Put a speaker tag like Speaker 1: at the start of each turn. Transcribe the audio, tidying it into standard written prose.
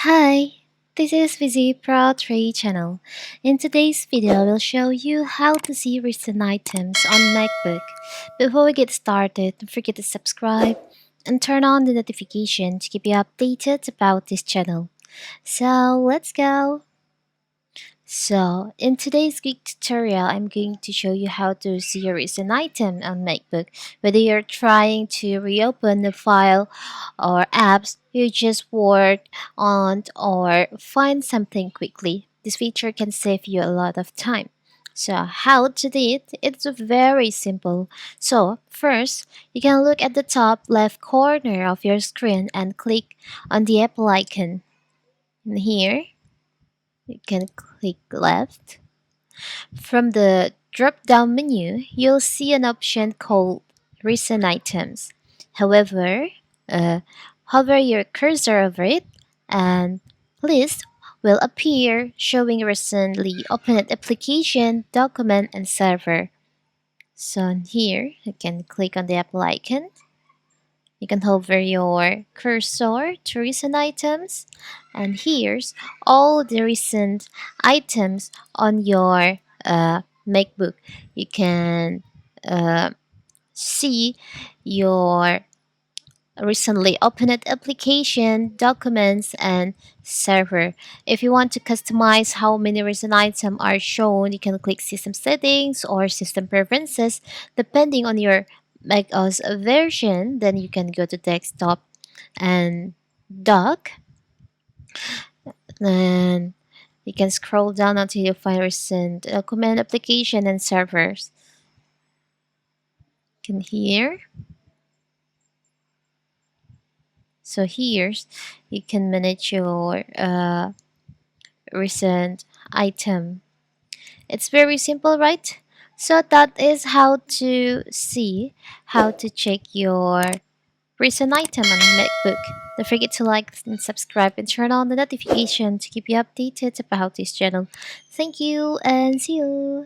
Speaker 1: Hi, this is Vizi Pro Trade channel. In today's video, I will show you how to see recent items on MacBook. Before we get started, don't forget to subscribe and turn on the notification to keep you updated about this channel. So let's go! In today's quick tutorial, I'm going to show you how to see a recent item on MacBook. Whether you're trying to reopen the file or apps you just worked on or find something quickly, this feature can save you a lot of time. So how to do it? It's very simple. So first, you can look at the top left corner of your screen and click on the Apple icon. And here, you can click left. From the drop-down menu, you'll see an option called Recent Items. However, uh, hover your cursor over it and list will appear showing recently opened application, document, and server. So here, you can click on the Apple icon. You can hover your cursor to recent items, and here's all the recent items on your MacBook. You can uh, see your recently opened application, documents, and server. If you want to customize how many recent items are shown, you can click System Settings or System Preferences depending on your Mac OS version. Then you can go to Desktop and Dock, and you can scroll down until you find recent document, application, and servers. You can hear. So here's you can manage your recent item. It's very simple, right? So that is how to see how to check your recent item on MacBook. Don't forget to like and subscribe and turn on the notification to keep you updated about this channel. Thank you and see you.